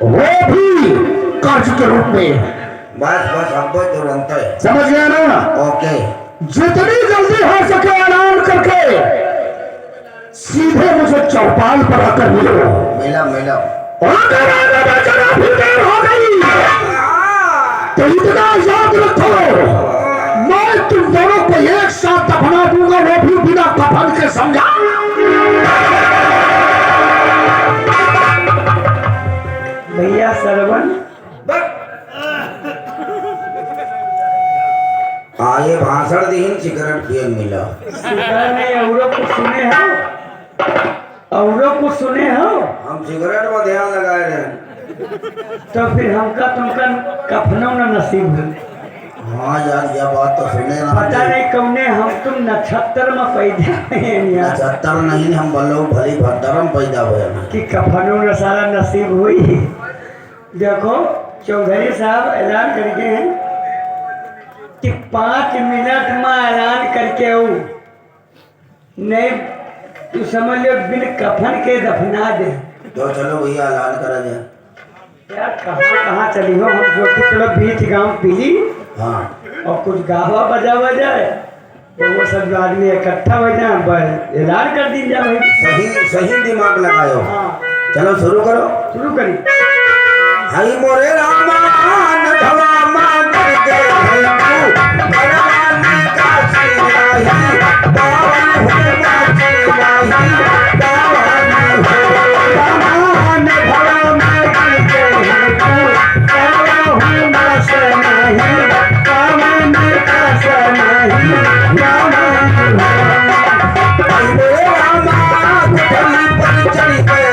वो भी कर्ज के रूप में। बस बस अब तुरंत है। समझ गया ना? ओके। जितनी जल्दी हो सके ऐलान करके सीधे मुझे चौपाल पर आकर मिलो। मिला मिला। और अगर आगे बेचना भी देर हो गई तो इतना याद रखो, मैं तुम दोनों को एक साथ दफना दूंगा, वो भी बिना कफन के, समझा? भैया सरवन आए भाषण दीन सिगरेट पिए मिला। सिगरेट नहीं, औरों को सुने हो, औरों को सुने हो। हम सिगरेट में ध्यान लगाए रहे। तो फिर हमका तुमका कफनों न नसीब है। हाँ यार यह बात तो सुने ना। पता नहीं कौने हम तुम नक्षत्र में पैदा हैं यार, 75 नहीं, हम बल्लो भली भद्र में पैदा हुए ना कि कफनों न सारा नसीब हुई। देखो चौधरी साहब ऐलान करके हैं कि 5 मिनट में ऐलान करके आओ, नहीं तू समझ लो बिन कफन के दफना दे। तो चलो भैया ऐलान करा जाए। यार कहाँ चली हो, हम सोचते चलो बीच गांव पीली हाँ और कुछ गावा बजावा जाए तो वो सब जो आदमी इकट्ठा हो जाए, बस ऐलान कर दी जाए। सही सही दिमाग लगायो। हाँ चलो शुरू करो। शुरू करी। हई मोरे रामा नधवा मान के भैंकू भगवानी का सिराही पावन हो माची नाही पावन हो रामा नधवा मान के भैंकू पावन हो माची नाही पावन का सनाही पावन हो। हई मोरे रामा गुठली पर चढ़ के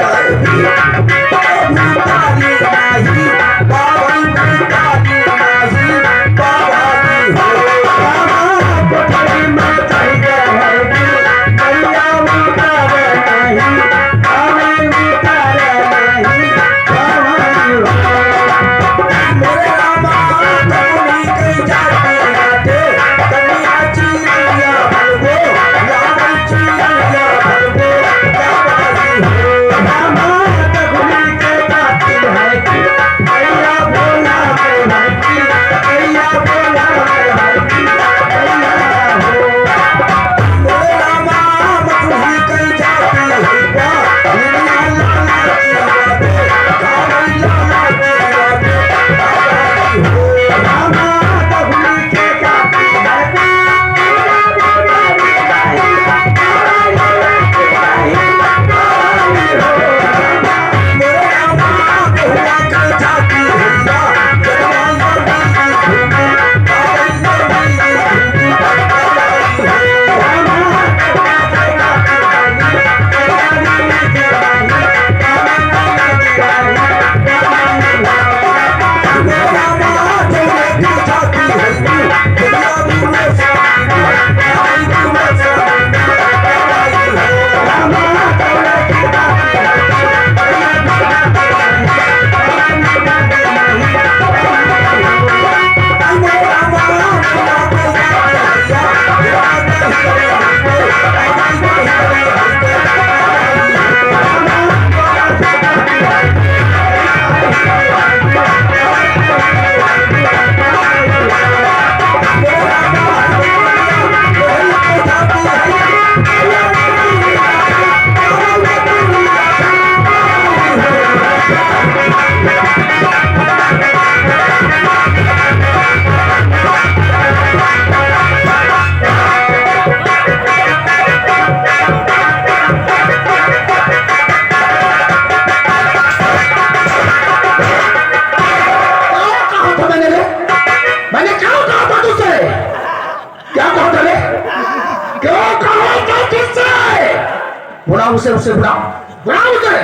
बुलाओ उसे बुलाओ, बुलाओ उसे,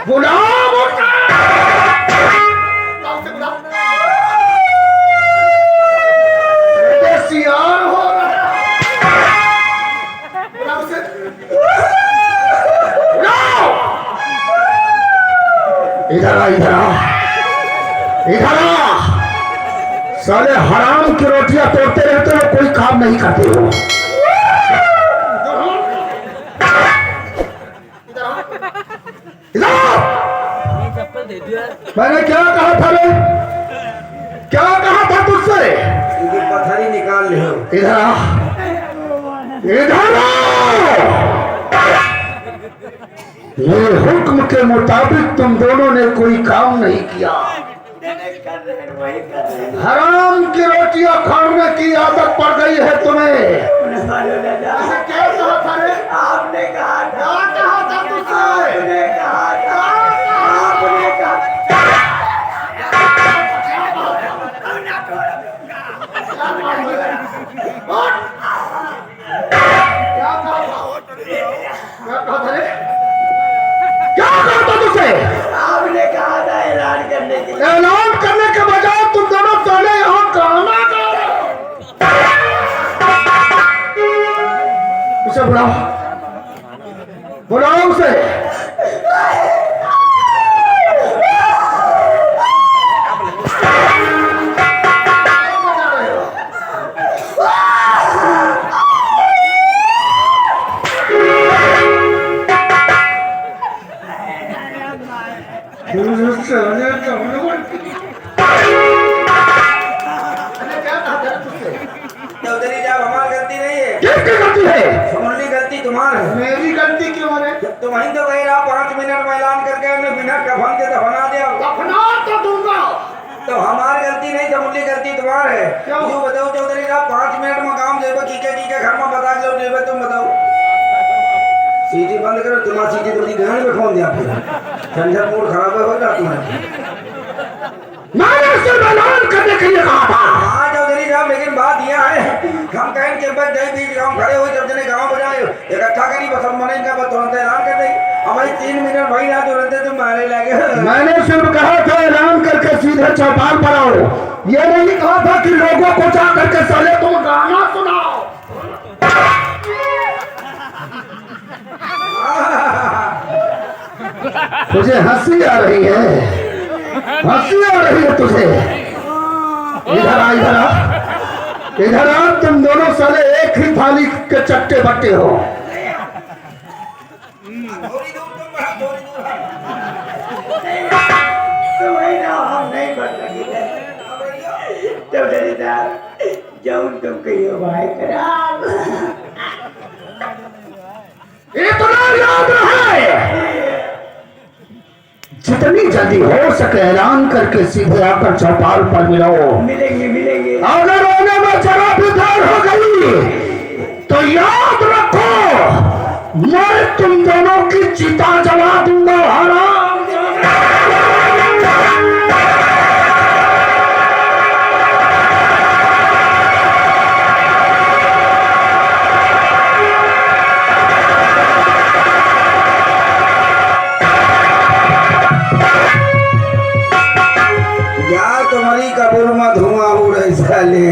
बुलाओ उसे। सियार हो बुलाओ उसे, बुलाओ। इधर आ, इधर आ, इधर आ। साले हराम की रोटियां तोड़ते रहते हो, कोई काम नहीं करते हो। मैंने क्या कहा था रे? क्या कहा था तुझसे? इनकी पथरी निकाल ले। इधर आ, इधर आ। ये हुक्म के मुताबिक तुम दोनों ने कोई काम नहीं किया। हराम की रोटियां खाने की आदत पड़ गई है तुम्हें। ऐसा क्या कहा था रे? आपने कहा था, क्या कहा था तुझसे? आपने कहा था, आपने कहा क्या कहा था? क्या कहा था रे? क्या कहा था तुझसे? आपने कहा था ऐलान करने के लिए। ऐलान करने के बजाय तुम दोनों पहले यहाँ गाना गा रहे हो। उसे बुलाओ, बुलाओ उसे। चौधरी साहब हमारी गलती नहीं है, किसकी गलती है? समझली गलती तुम्हारी है। मेरी गलती क्यों है? तुम ही तो कही रहा 5 मिनट में ऐलान करके उन्हें बिना कफन के दफना दिया। दफना तो दूंगा। तो हमारी गलती नहीं, समझली गलती तुम्हारी है। क्यों? यूँ बताओ चौधरी साहब 5 मिनट में काम जेबे की घर में बता के जेबे तुम बताओ। सीटी बंद करो, तुम्हारी सीटी थोड़ी गाड़ी में खोल दिया फिर झंझट मूड खराब हो रहा तुम्हारा। मैंने सिर्फ ऐलान करने के लिए कहा था। हाँ चौधरी साहब, लेकिन बात यह है हम कहें के बाद जय बीच गाँव खड़े हुए जब जने गाँव बजाए इकट्ठा करी बस हम मने का बस तुरंत ऐलान कर दी। हमारी 3 मिनट वही ना तुरंत तुम मारे लगे। मैंने सिर्फ कहा था ऐलान करके सीधे चौपाल पर आओ। ये नहीं कहा था कि लोगों को जा करके पहले तुम गाना सुनाओ। तुझे हंसी आ रही है, हंसी आ रही है तुझे। इधर आ, इधर आ, इधर आ। तुम दोनों साले एक ही थाली के चट्टे बट्टे हो। थोड़ी दूर तुम बढ़ा, थोड़ी दूर तो वही ना हम नहीं कर सके। चौधरी साहब जाऊं तुम कहियो भाई करा। इतना याद रहे, जितनी जल्दी हो सके ऐलान करके सीधे आकर चौपाल पर मिलो। मिलेंगे मिलेंगे। अगर आने में जरा भी देर हो गई तो याद रखो मैं तुम दोनों की चिता जला दूंगा। हराम। तुम्हारी कबूर में धुआं उड़ साले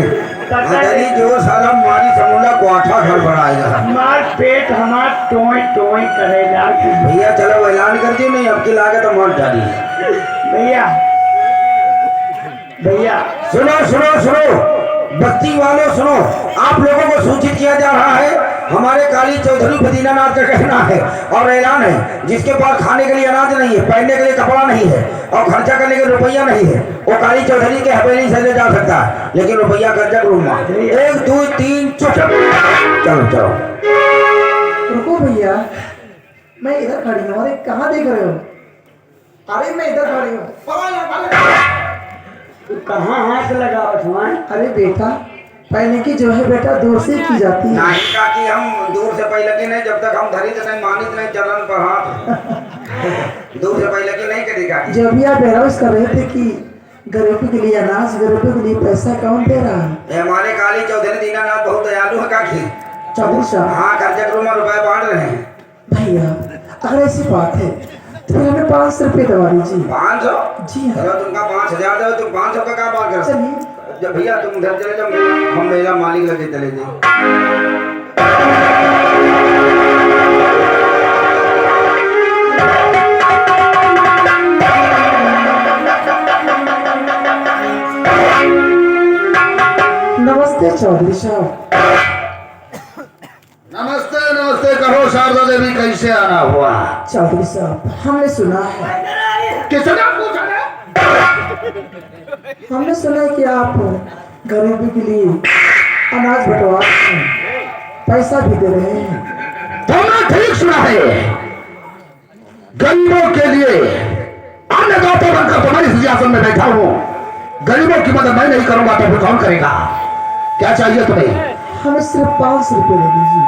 अदरी जो साला मारी समूला कोठा घर बढ़ाएगा। हमार पेट हमार टोई टोई करेगा। भैया चलो ऐलान कर दियो, नहीं अब की लागत तो मर डाली। भैया भैया सुनो सुनो सुनो, बस्ती वालों सुनो, आप लोगों को सूचित किया जा रहा है हमारे काली चौधरी बदीनानाथ का कहना है और ऐलान है जिसके पास खाने के लिए अनाज नहीं है, पहनने के लिए कपड़ा नहीं है और खर्चा करने के लिए रुपया नहीं है, वो काली चौधरी के हवेली से ले जा सकता है, लेकिन रुपया खर्चा करूंगा। 1 2 3 चुप। चलो चलो रुको भैया, मैं इधर खड़ी हूँ। अरे कहाँ देख रहे हो? अरे मैं इधर खड़ी हूँ। तू कहाँ हाथ लगाओ तुम्हारे? अरे बेटा, पहले की जो है बेटा दूर से की जाती है। नहीं काकी, हम दूर से पहले की नहीं, जब तक हम धरी तो नहीं मानित नहीं चलन पर हाथ दूर से पहले की नहीं करेगा। जब भी आप बेरोज कर रहे थे कि गरीबों के लिए अनाज, गरीबों के लिए पैसा कौन दे रहा है? ये हमारे काली चौधरी दीनानाथ बहुत दयालु है काकी। चौधरी साहब, हाँ खर्चे करूँ में रुपए बांट रहे हैं। भैया अगर ऐसी बात है तो फिर हमें 500 रुपये दवा दीजिए। 500? जी हाँ। चलो तुमका 5000 दो, तुम 500 का क्या बात कर? चलिए। जब भैया तुम उधर चले जाओ, हम मेरा मालिक लगे चले जाए। नमस्ते चौधरी साहब। नमस्ते नमस्ते कहो शारदा देवी, कैसे आना हुआ? चौधरी साहब, हमने सुना है किसने पूछा? हमने सुना है कि आप गरीबी के लिए अनाज बंटवा रहे हैं, पैसा भी दे रहे हैं। तुमने ठीक सुना है। गरीबों के लिए अन्नदाता बनकर तुम्हारी सिंहासन में बैठा हूं। गरीबों की मदद मैं नहीं करूंगा तो फिर कौन करेगा? क्या चाहिए तुम्हें? हमें सिर्फ 500 रुपये दे दीजिए।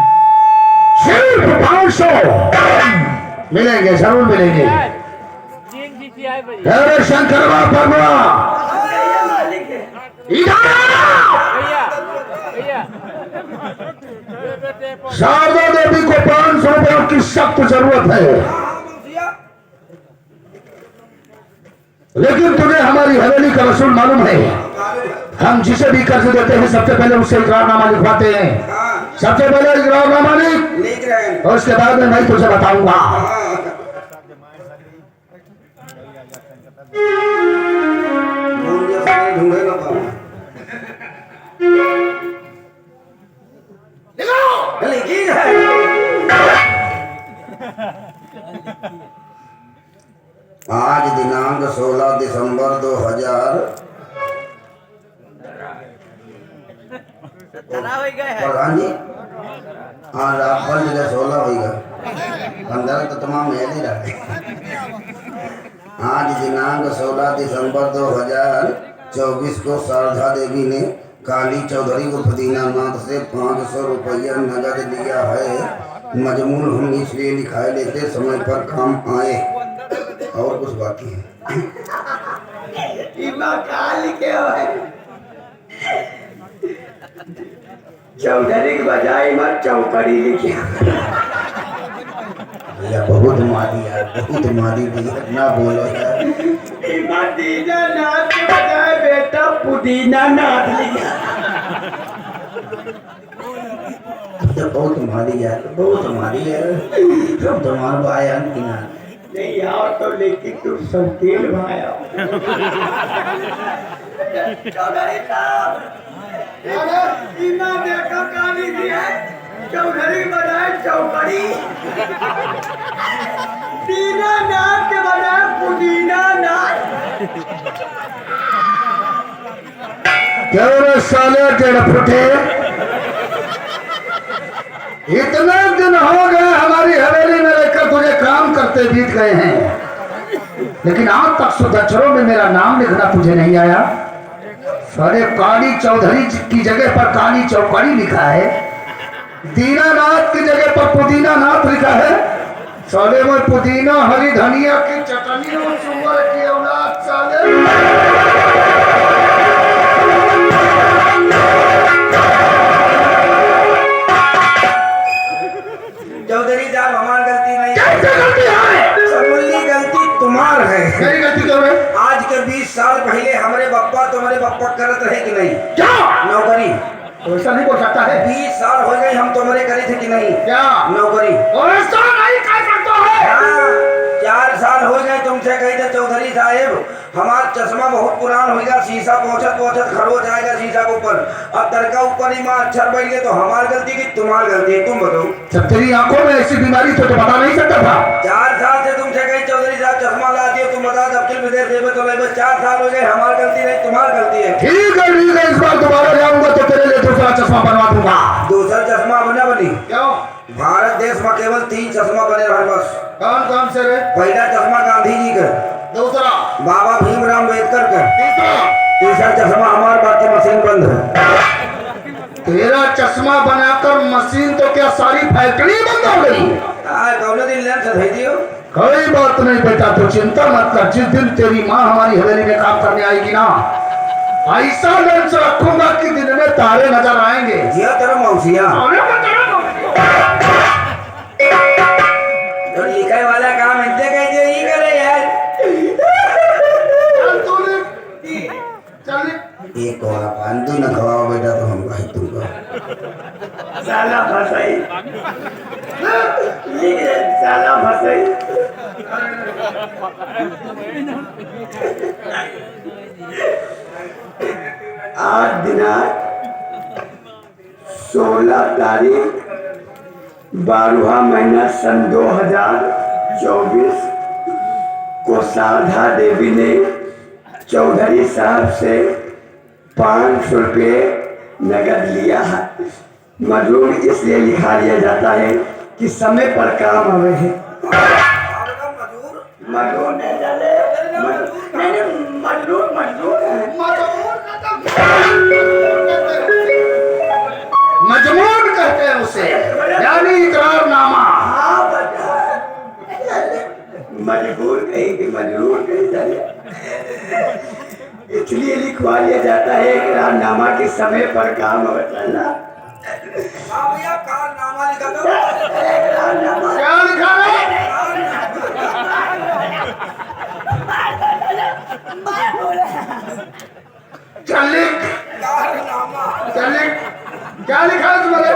सिर्फ 500 मिलेंगे, जरूर मिलेंगे। अरे शंकर बाबा शारदा देवी को 500 रुपयों की सख्त जरूरत है, लेकिन तुम्हें हमारी हवेली का रसूल मालूम है। हम जिसे भी कर्ज देते हैं सबसे पहले उससे इकरारनामा लिखवाते हैं। सबसे पहले इकरारनामा लिख रहे हैं और उसके बाद में मैं तुझे बताऊंगा। आज दिनांक 16 दिसंबर 2000 प्रधान जी, हाँ रात भर जगह 16 होगा, 15 तो तमाम मेल ही रहे। आज दिनांक 16 दिसंबर 2024 को शारदा देवी ने काली चौधरी उर्फ दीनानाथ से 500 रुपया नगद लिया है। मजमून हम इसलिए लिखाए लेते समय पर काम आए, और कुछ बाकी है। चौधरी की बजाय मत चौकड़ी लिखी। भैया बहुत मारी यार, बहुत मारी भैया, ना बोलो यार। मदीना नाथ के बजाय बेटा पुदीना नाथ लिखा। बहुत मारी यार, बहुत मारी यार। सब तुम्हारा भाई की ना नहीं आओ तो लेकिन तू संकेल भाया। चौधरी साहब इना देखो काली की है, चौधरी बजाय चौकड़ी, दीना नाथ के बजाय पुदीना नाथ। तेरे साले टेढ़ फुटे, इतने दिन हो गए हमारी हवेली में रहकर तुझे काम करते बीत गए हैं, लेकिन आज तक सुदक्षरों में मेरा नाम लिखना तुझे नहीं आया। सारे काली चौधरी की जगह पर काली चौकड़ी लिखा है, दीनानाथ की जगह पर पुदीना नाथ लिखा है। साले में पुदीना हरी धनिया की चटनी और सुअर की औलाद साले। चौधरी साहब हमारी गलती नहीं है। कैसे गलती है? समूली गलती तुम्हार है। मेरी गलती क्यों है? आज के 20 साल पहले हमारे बप्पा तुम्हारे बप्पा करत रहे कि नहीं क्या? नौकरी? तो ऐसा नहीं बोल सकता है। 20 साल हो गए हम तुम्हारे करे थे कि नहीं क्या नौकरी? और ऐसा नहीं कर सकता है। हाँ, 4 साल हो गए तुमसे कही थे चौधरी साहेब हमारा चश्मा बहुत पुरान होगा, शीशा पहुंचत पहुंचत खरोच आएगा शीशा के ऊपर, अब तड़का ऊपर ही माँ अक्षर बैठ गए, तो हमारी गलती की तुम्हारी गलती है? तुम बताओ। जब तेरी आंखों में ऐसी बीमारी तो बता नहीं सकता था। 4 साल से तुमसे कही चौधरी साहब चश्मा ला दियो, तुम बता दफ्तर विदेश देवे तो बस 4 साल हो गए, हमारी गलती नहीं तुम्हारी गलती है। ठीक है, इस बार दोबारा जाऊंगा तो तेरे लिए दूसरा चश्मा बनवा दूंगा। दूसरा चश्मा बना बनी? क्यों? भारत देश में केवल 3 चश्मा बने रहे बस। कौन कौन से रे? पहला चश्मा गांधी जी का, दूसरा बाबा भीमराव अम्बेडकर का, तीसरा तीसरा चश्मा हमारे बात की मशीन बंद है। तेरा चश्मा बनाकर मशीन तो क्या सारी फैक्ट्री बंद हो गई? कौन दिन लेंस दे दियो? कोई बात नहीं बेटा, तो चिंता मत कर। जिस दिन तेरी माँ हमारी हवेली में काम करने आएगी ना, ऐसा लेंस रखूंगा कि दिन में तारे नजर आएंगे। जिया तेरा मौसिया तो लिखे वाला काम इतने कैसे ही करे यार। एक वाला पान तू न खवाओ बेटा तो हम भाई तुमको साला फसाई, साला फसाई। आज दिनांक 16 तारीख 12वां महीना सन 2024 को शारदा देवी ने चौधरी साहब से 500 रुपये नगद लिया है। मजदूर इसलिए लिखा लिया जाता है कि समय पर काम आवे है। मजदूर नहीं जाने, मजदूर है। मजमून कहते हैं उसे, यानी इकरारनामा। हाँ बता, मजबूर कहेंगे, मजबूर नहीं जाने, इसलिए लिखवा लिया जाता है इकरारनामा के समय पर काम बताना। भैया कारनामा लिखा दो। इकरारनामा क्या लिखा है? चल लिख, चल लिख। क्या लिखा है तुम्हारे?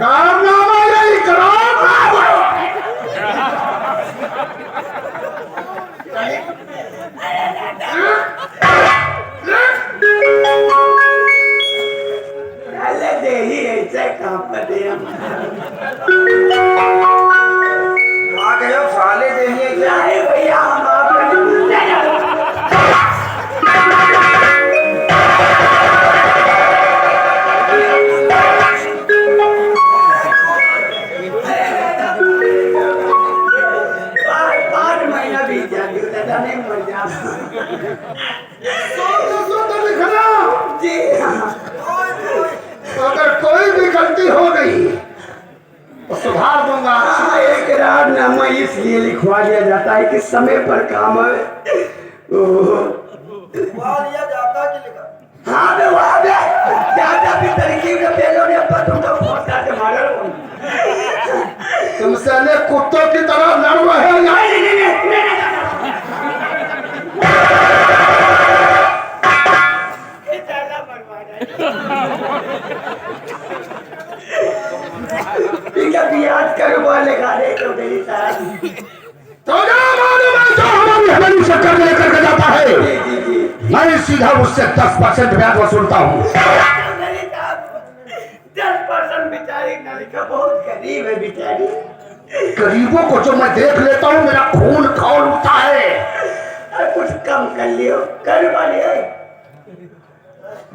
कारनामा या इकरारनामा? पहले दे ही ऐसे काम करते हैं। आ गए हो साले देंगे नहीं भैया, हम आपको पाँच महीना बीत जाती हूँ, दादा नहीं मर जाता। तो लिखना। जी हाँ। अगर कोई भी गलती हो गई तो सुधार दूंगा। हाँ, इकरारनामा इसलिए लिखवा दिया जाता है कि समय पर काम आवे। लिया जाता कि लिखा? हाँ मैं वहाँ पे ज्यादा भी तरकीब में पेलो ने पर तुमको फोन करके मारो। तुम साले कुत्तों की तरह लड़ रहे हैं। इनका ब्याज करवा लगा दे तो मेरी साहब। तो क्या मालूम है जो हमारी से कर्ज लेकर के जाता है, मैं सीधा उससे 10% ब्याज वसूलता हूँ। 10% बेचारी नलिका बहुत गरीब है बेचारी। गरीबों को जो मैं देख लेता हूँ मेरा खून खौल उठता है। कुछ कम कर लियो, करवा लियो,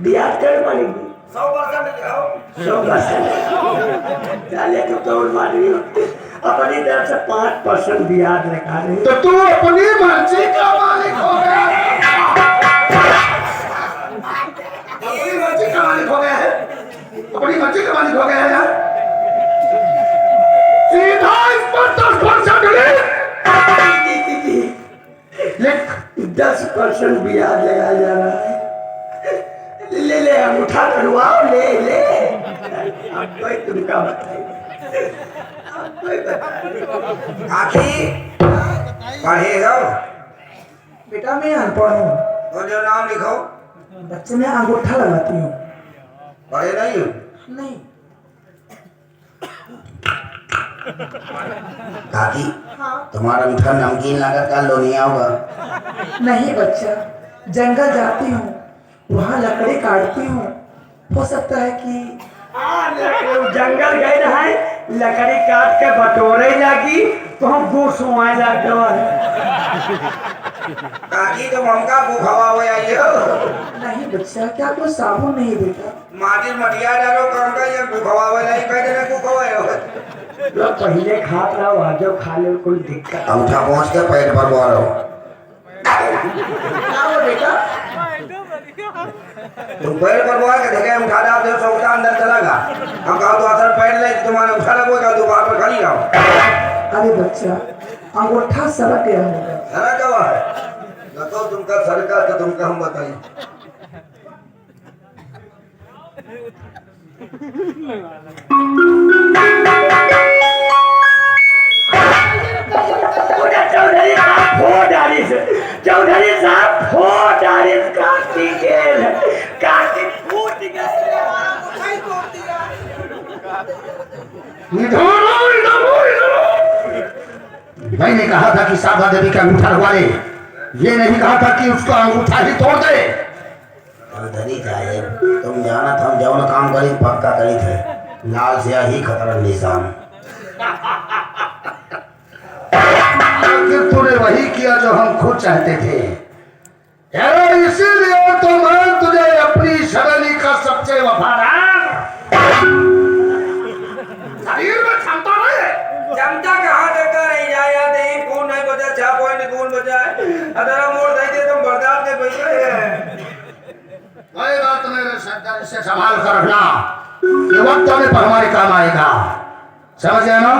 ब्याज करवा लेगी 100% लिखाओ। 100%। डाले तो तोड़ मार रही हो, अपनी तरफ से 5% ब्याज लगा रही। तो तू अपनी मर्जी का मालिक हो गया। अपनी मर्जी का मालिक हो गया है, अपनी मर्जी का मालिक हो गया है यार। सीधा इस पर 10% लिख। 10% ब्याज लगाया जा रहा है। ले ले अंगूठा करवाओ, ले ले। अब कोई तुमका बताइए, अब कोई बताइए। आखी पढ़े हो? बेटा मैं अनपढ़ हूँ, तो जो नाम लिखो। बच्चे में अंगूठा लगाती हूँ। पढ़े नहीं हो? नहीं। काकी हाँ। तुम्हारा मीठा नमकीन लगा का लोनिया होगा। नहीं बच्चा, जंगल जाती हूँ, वहाँ लकड़ी काटती हूँ, हो सकता है कि जंगल गए रहे, लकड़ी काट के बटोरे लगी तो हम गोसुआ लग काकी तुम हमका भूखवा हो आई हो। नहीं बच्चा, क्या कोई साबुन नहीं बेटा? माटी मटिया डालो काम का ये भूखवा हो नहीं कहते ना भूखवा हो। तो पहले खात रहो, आजो खा ले, कोई दिक्कत। अंगूठा पहुंच के पेट पर बोलो। क्या हो बेटा? तुम पेट पर बोल के देखे उठा डाल दो सौता अंदर चलागा। हम कहा तो असर पेट ले तुम्हारे उठा लगोगा तो बाहर पर खड़ी रहो। अरे बच्चा, अंगूठा सरक गया होगा। सरा कवा है न तो तुमका सरका तो तुमका हम बताइए। चौधरी साहब चौधरी साहब काटी गेल, काटी फूट गए। मैंने कहा था कि साधा देवी का अंगूठा लगवा ले, ये नहीं कहा था कि उसका अंगूठा ही तोड़ दे। धनी चाहिए तुम जाना था हम जौन काम करी पक्का करी थे, लाल सिया ही खतरा निशान। आखिर तूने वही किया जो हम खुद चाहते थे। अरे इसीलिए तो मैं तुझे अपनी शबली का सबसे वफादार शरीर में क्षमता नहीं। क्षमता कहाँ तक नहीं जाए नहीं कौन नहीं बचा छा कोई नहीं कौन बचाए अगर मोड़ दे दे तुम बर्दाश्त के बैठे हैं। कोई बात मेरे शंकर से संभाल कर रखना, ये वक्त आने पर हमारे काम आएगा, समझ गए ना?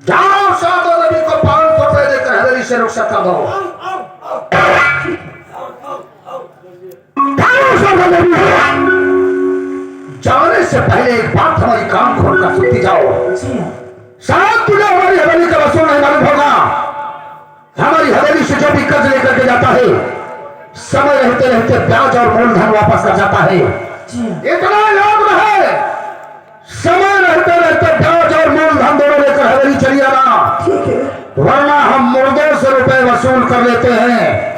जाओ साधो नबी को 500 रुपए देकर हवेली से रुखसत कर दो। जाने से पहले एक बात हमारी कान खोलकर सुनती जाओ। शायद तुझे हमारी हवेली का वसूल नहीं मालूम होगा। हमारी हवेली से जो भी कर्ज लेकर के जाता है, समय रहते रहते ब्याज और मूलधन वापस कर जाता है। इतना याद रहे, समय रहते रहते ब्याज और मूलधन दोनों लेकर हवेली चली आना, वरना हम मुर्दों से रुपए वसूल कर लेते हैं।